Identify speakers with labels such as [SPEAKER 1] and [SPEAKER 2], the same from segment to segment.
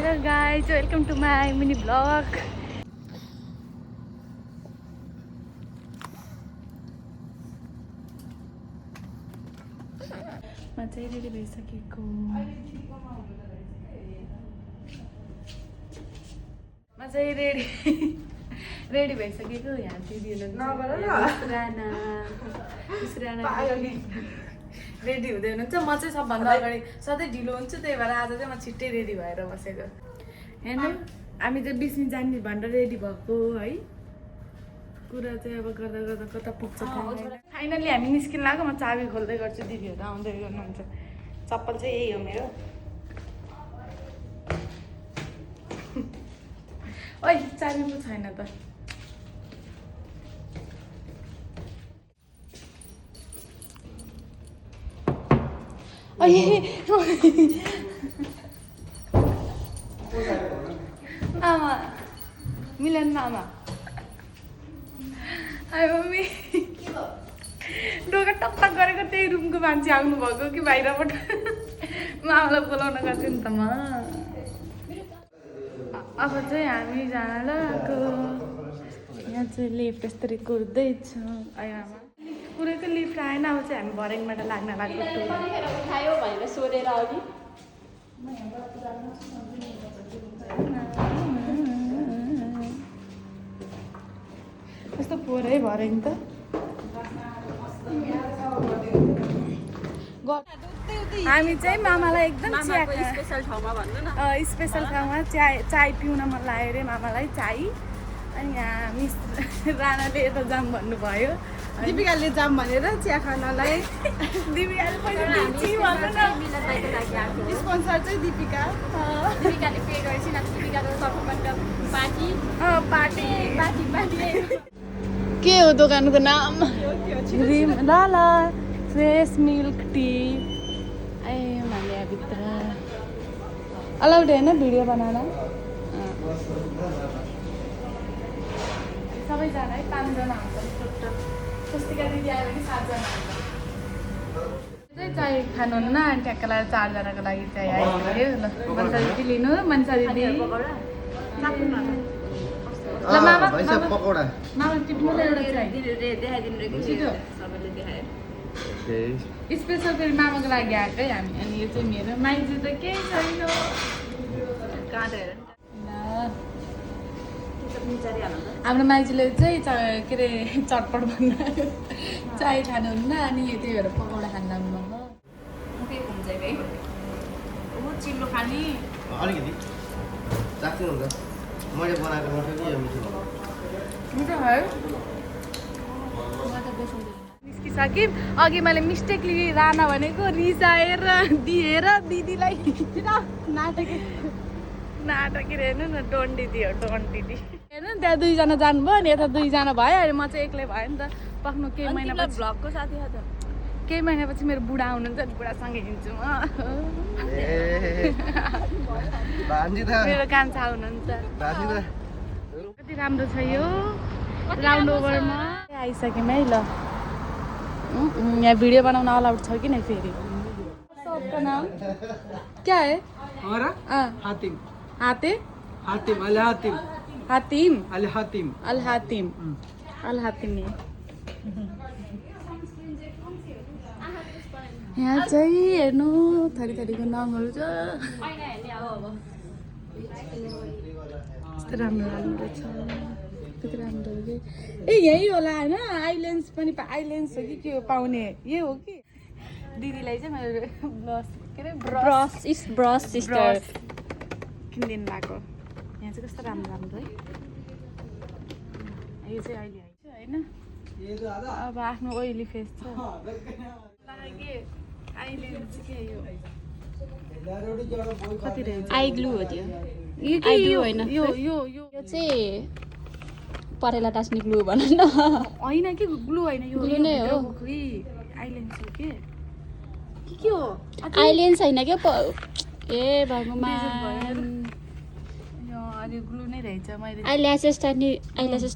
[SPEAKER 1] Hello guys, welcome to my mini vlog. म चाहिँ ready भइसकेको यहाँ रेडी हुँदै हुनुहुन्छ म चाहिँ सबभन्दा अगाडि सधैँ ढिलो हुन्छु त्यही भएर आज चाहिँ म छिट्टै रेडी भएर बसेको हेर्नु हामी चाहिँ बिस्मी जाने भनेर रेडी भएको है कुरा चाहिँ अब गर्दा गर्दा कता पुग्छ फाइनली हामी निस्किन लाग्यो म चाबी खोल्दै गर्छु दिदीहरू आउँदै गर्नुहुन्छ चप्पल चाहिँ यही हो मेरो ओइ चाबी पो छैन त आमा मिलन आमा मम्मी ढोका टक्टक गरेको त्यही रुमको मान्छे आउनुभएको कि बाहिरबाट मामालाई बोलाउन गएको नि त म अब चाहिँ हामी जान लगाएको यहाँ चाहिँ लिफ्ट यसरी कुर्दैछौँ आमा कुरेको लिफ्ट आएन अब चाहिँ हामी भरेङबाट लाग्न लाग्यो
[SPEAKER 2] खायो भनेर सोधेर अघि
[SPEAKER 1] कस्तो पोरै भरेङ त हामी चाहिँ मामालाई एकदम
[SPEAKER 2] स्पेसल ठाउँमा भन्नु न
[SPEAKER 1] स्पेसल ठाउँमा चाय पिउन मन लाग्यो अरे मामालाई चाय अनि यहाँ मिस राणाले यता जाम भन्नुभयो
[SPEAKER 2] दिपिकाले जाम भनेर चिया खानलाई
[SPEAKER 1] दिपिकाले पैसा
[SPEAKER 2] स्पोन्सर चाहिँ दिपिकाले पे गरेपछि दिपिकाको तर्फबाट पार्टी
[SPEAKER 1] के हो दोकानको नाम रिम ल फ्रेस मिल्क टी ए माने भित्र अलाउड होइन भिडियो बनाउन सबैजना है 5 जना हुन्छ टोटल पुस्तिका दिदी आयो भने 7 जना हुन्छ चाय खानुहुन्न अनि ट्याक्क लगाएर 4 जनाको लागि चाय आइसक्यो ल मनसा दिदी लिनु मनसा दिदी ल मामा
[SPEAKER 3] पकौडा
[SPEAKER 1] मामा टिप्नु ल एउटा चाय
[SPEAKER 2] देखाइदिनु रहेको
[SPEAKER 1] छिटो
[SPEAKER 2] सबैले देखायो
[SPEAKER 1] स्पेसल फेरि मामाको लागि आएकै हामी अनि यो चाहिँ मेरो माइजू त केही छैन
[SPEAKER 2] कहाँ हेर
[SPEAKER 1] हाम्रो माइजूले चाहिँ के अरे चटपट भन्नु चाय खानुहुन्न अनि यो त्यही भएर पकौडा खानु लाग्नुभयो चिल्लो खाने
[SPEAKER 3] अलिकति चाख्नुहुन्छ मैले बनाएको मिठो कि यो मिठो
[SPEAKER 1] मिठो भयो निस्किसक्यौँ अघि मैले मिस्टेकली राना भनेको रिसाएर दिएर दिदीलाई नाटक हेर्नु न डोन दिदी हो डोन दिदी हेर्नु त्यहाँ 2 जना जानुभयो अनि यता 2 जना भयो अनि म चाहिँ एक्लै भयो नि त पक्नु केही महिनापछि
[SPEAKER 2] भ्लगको साथी हो त
[SPEAKER 1] केही महिनापछि मेरो बुढा आउनुहुन्छ अनि बुढासँगै हिँड्छु म मेरो कान्छा आउनुहुन्छ कति राम्रो छ यो राउन्ड ओभरमा आइसक्यौँ है ल यहाँ भिडियो बनाउन अलाउड छ कि नै फेरि सबका नाम क्या है
[SPEAKER 4] हमारा हातिम
[SPEAKER 1] हाते
[SPEAKER 4] हातिम अल हातिम
[SPEAKER 1] हातिम
[SPEAKER 4] अल हातिम
[SPEAKER 1] अल हातिम अल हातिम यहाँ चाहिँ हेर्नु थरी थरीको नामहरू छ कस्तो राम्रो राम्रो रहेछ कति राम्रो हो कि ए यही होला होइन आइल्यान्ड्स पनि आइल्यान्ड्स हो कि के हो पाउने यही हो कि दिदीलाई चाहिँ मेरो ब्रस के अरे
[SPEAKER 2] ब्रस सिस्टर
[SPEAKER 1] किनिदिनु भएको यहाँ चाहिँ कस्तो राम्रो राम्रो है यो चाहिँ अहिले आइन्छ होइन अब आफ्नो ओइली फेस छ आइल्यान्ड चाहिँ के यो कति रहेछ
[SPEAKER 2] आई ग्लु हो त्यो
[SPEAKER 1] यो होइन यो यो यो
[SPEAKER 2] यो चाहिँ परेला टास्ने ग्लु भन न
[SPEAKER 1] होइन कि ग्लु होइन यो
[SPEAKER 2] ग्लु नै हो
[SPEAKER 1] आइल्यान्ड हो के हो
[SPEAKER 2] आइल्यान्ड छैन क्या ए भगवान
[SPEAKER 1] अनि ग्लु नै रहेछ मैले
[SPEAKER 2] आइल्यासेस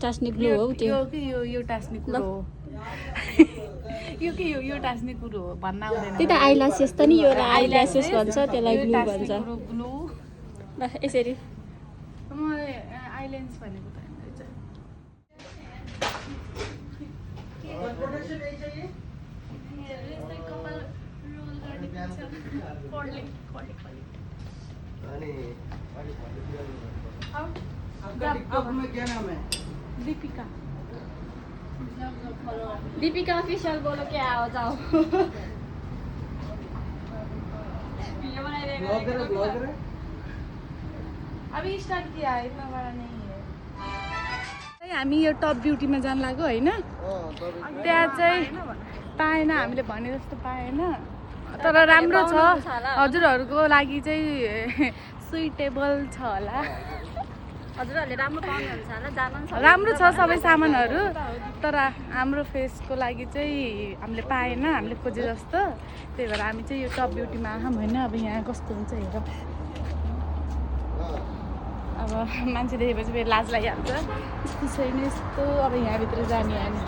[SPEAKER 2] टास्ने ग्लु हो त्यो
[SPEAKER 1] यो टास्ने कुरो हो यो टास्ने कुरो हो भन्न आउँदैन
[SPEAKER 2] त्यही त आइल्यासेस त नि यो आइल्यासेस भन्छ त्यसलाई ग्लु भन्छ
[SPEAKER 1] ग्लु
[SPEAKER 2] ल यसरी
[SPEAKER 1] मलाई आइल्यान्ड्स भनेको त होइन रहेछ कपाल रोल गर्ने
[SPEAKER 3] अनि
[SPEAKER 4] आपका में क्या नाम है?
[SPEAKER 1] दीपिका
[SPEAKER 2] दीपिका ऑफिशियल बोलो क्या हो जाओ
[SPEAKER 4] ब्लॉगर है, ब्लॉगर है।
[SPEAKER 1] अभी स्टार्ट किया है इतना बड़ा नहीं है हामी यो टप ब्युटीमा जान लाग्यो होइन त्यहाँ चाहिँ पाएन हामीले भने जस्तो पाएन तर राम्रो छ हजुरहरूको लागि चाहिँ सुइटेबल छ होला
[SPEAKER 2] हजुरहरूले राम्रो पाउनुहुन्छ होला जानु पनि छ
[SPEAKER 1] राम्रो छ सबै सामानहरू तर हाम्रो फेसको लागि चाहिँ हामीले पाएन हामीले खोजे जस्तो त्यही भएर हामी चाहिँ यो टप ब्युटीमा आयौँ होइन अब यहाँ कस्तो हुन्छ हेर अब मान्छे देखेपछि फेरि लाज लागिहाल्छ यस्तो छैन यस्तो अब यहाँभित्र जाने हामी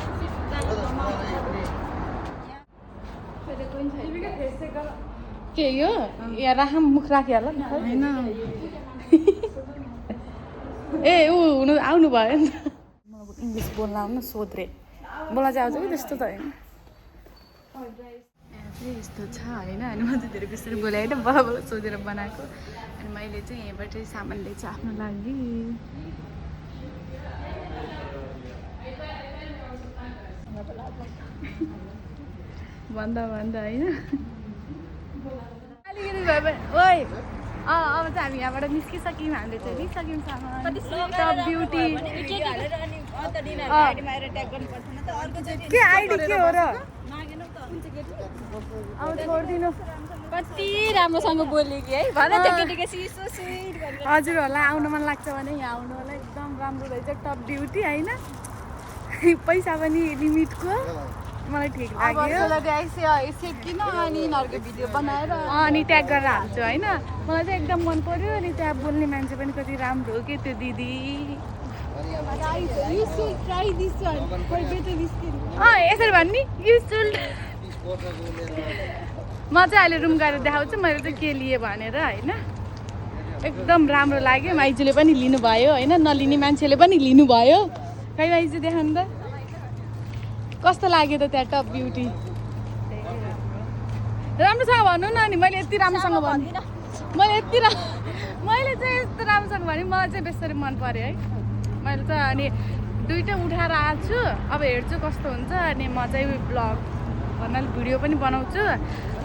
[SPEAKER 1] के यो यहाँ राख मुख राखिहाल होइन ए ऊ हुनु आउनु भयो नि त म अब इङ्ग्लिस बोल्न आउनु सोध्रे बोल्न चाहिँ आउँछ कि त्यस्तो त होइन चाहिँ यस्तो छ होइन अनि म चाहिँ धेरै बिस्तारै बोलेँ होइन बला बला सोधेर बनाएको अनि मैले चाहिँ यहीँबाटै सामान ल्याएको आफ्नो लागि भन्दा भन्दा होइन अलिकति भए पनि ओइ अब चाहिँ हामी यहाँबाट निस्किसक्यौँ हामीले चाहिँ लिइसक्यौँ सामान टप ब्युटी के आइडी के हो र अब छोडिदिनु
[SPEAKER 2] कति राम्रोसँग बोल्यो कि है भन त्यो केटीको सिसो स्विट गरेर
[SPEAKER 1] हजुरहरूलाई आउनु मन लाग्छ भने यहाँ आउनु होला एकदम राम्रो रहेछ टप ब्युटी होइन पैसा पनि लिमिटको मलाई ठिक लाग्यो अनि ट्याग गरेर हाल्छु होइन मलाई चाहिँ एकदम मन पर्यो अनि त्यहाँ बोल्ने मान्छे पनि कति राम्रो हो कि त्यो दिदी यसरी भन्ने म चाहिँ अहिले रुम गएर देखाउँछु मैले चाहिँ के लिएँ भनेर होइन एकदम राम्रो लाग्यो माइजूले पनि लिनुभयो होइन नलिने मान्छेले पनि लिनुभयो खै माइजू देखाउनु त कस्तो लाग्यो त त्यहाँ टप ब्युटी राम्रोसँग भन्नु न अनि मैले यति राम्रोसँग भने मैले चाहिँ यस्तो राम्रोसँग भने मलाई चाहिँ बेसरी मन पर्यो है मैले त अनि दुइटै उठाएर आएको छु अब हेर्छु कस्तो हुन्छ अनि म चाहिँ ब्लग भन्नाले भिडियो पनि बनाउँछु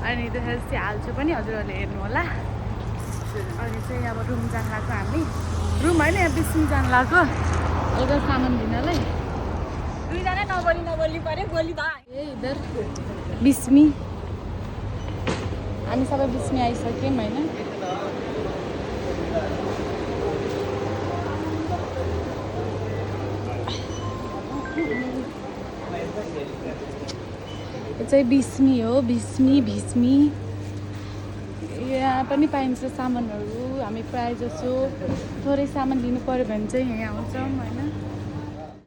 [SPEAKER 1] अनि त्यसपछि हाल्छु पनि हजुरहरूले हेर्नु होला अनि चाहिँ अब रुम जान लाग्यो हामी रुम होइन यहाँ बिस्मी जान लाग्यो हल्का सामान लिनलाई
[SPEAKER 2] दुईजना नबोली पऱ्यो गोली त
[SPEAKER 1] ए इधर बिस्मी हामी सबै बिस्मी आइसक्यौँ होइन यो चाहिँ बिस्मी हो भिस्मी यहाँ पनि पाइन्छ सामानहरू हामी प्रायः जसो थोरै सामान लिनु पऱ्यो भने चाहिँ यहाँ आउँछौँ होइन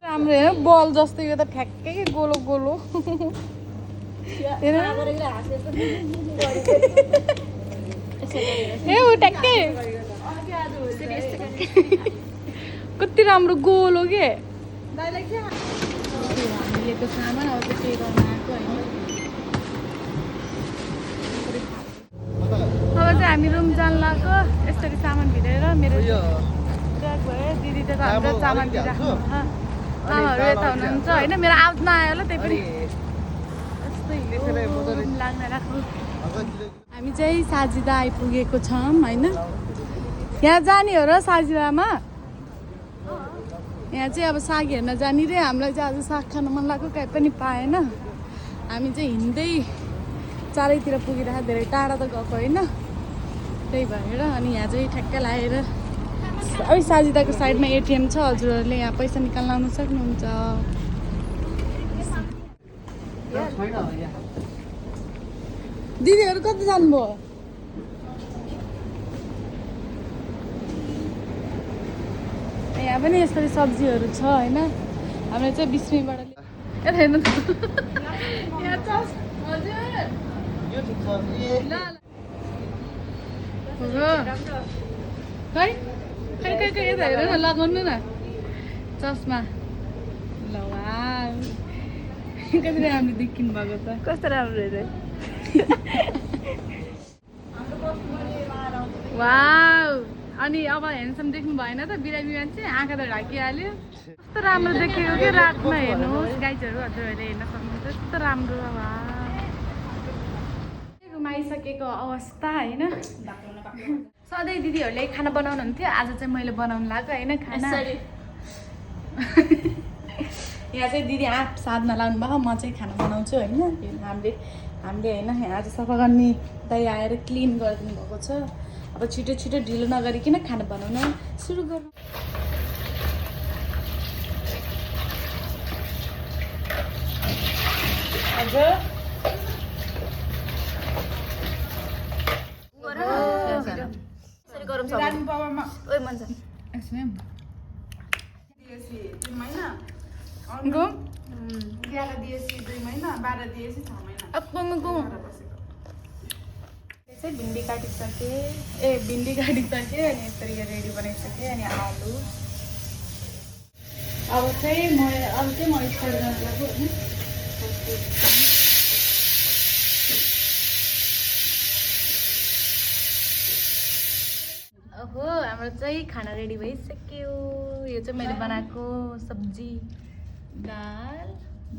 [SPEAKER 1] राम्रो हेर बल जस्तो यो त ठ्याक्कै गोलो गोलो ए ऊ ठ्याक्कै कति राम्रो गोलो के हामी लिएको सामान अब चाहिँ पे गर्न आएको होइन अब चाहिँ हामी रुम जान लाग्यो यसरी सामान भिरेर मेरो ट्र्याक भयो दिदी त हाम्रो सामान दिइराख्नु आमाहरू यता हुनुहुन्छ होइन मेरो आवाज नआयो होला त्यही पनि लाग्न राख्नु हामी चाहिँ साजिदा आइपुगेको छौँ होइन यहाँ जाने हो र साजिदामा यहाँ चाहिँ अब साग हेर्न जाने रे हामीलाई चाहिँ आज साग खानु मन लाग्यो कहीँ पनि पाएन हामी चाहिँ हिँड्दै चारैतिर पुगिरहेको धेरै टाढा त गएको होइन त्यही भएर अनि यहाँ चाहिँ ठ्याक्कै लागेर है साजिदाको साइडमा एटिएम छ हजुरहरूले यहाँ पैसा निकाल्न आउनु सक्नुहुन्छ दिदीहरू कति जानुभयो यहाँ पनि यस्तरी सब्जीहरू छ होइन हामीले चाहिँ बिस्मीबाट यहाँ छ हजुर ल खै खै खै खै यता हेर न लगाउनु न चस्मा ल वाउ कति राम्रो देखिनु भएको त
[SPEAKER 2] कस्तो राम्रो हेरे
[SPEAKER 1] वाउ अनि अब ह्यान्डसम देख्नु भएन त बिरामी मान्छे आँखा त ढाकिहाल्यो कस्तो राम्रो देखेको कि रातमा हेर्नुहोस् गाइजहरू हजुरहरूले हेर्न सक्नुहुन्छ यस्तो राम्रो घुमाइसकेको अवस्था होइन सधैँ दिदीहरूले खाना बनाउनुहुन्थ्यो आज चाहिँ मैले बनाउनु लाग्यो होइन खाना यहाँ चाहिँ दिदी आँप साधना लाउनु भएको म चाहिँ खाना बनाउँछु होइन हामीले होइन आज सफा गर्ने दाइ आएर क्लिन गरिदिनु भएको छ अब छिटो छिटो ढिलो नगरिकन खाना बनाउन सुरु गरौँ हजुर भिन्डी काटिसकेँ भिन्डी काटिसकेँ अनि यसरी रेडी बनाइसकेँ अनि आलु अब चाहिँ म स्टार्ट गर्न लाग्छु होइन ओहो हाम्रो चाहिँ खाना रेडी भइसक्यो यो चाहिँ मैले बनाएको सब्जी दाल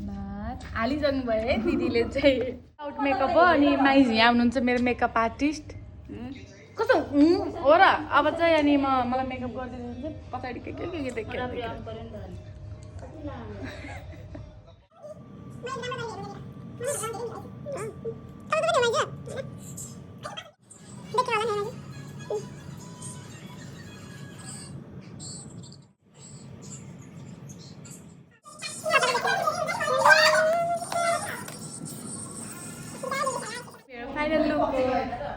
[SPEAKER 1] भात हालिसक्नु भयो है दिदीले चाहिँ आउट मेकअप हो अनि माइज यहाँ आउनुहुन्छ मेरो मेकअप आर्टिस्ट कस्तो हो र अब चाहिँ अनि मलाई मेकअप गरिदिनु हुन्छ पछाडि के देखेँ फाइनल लुक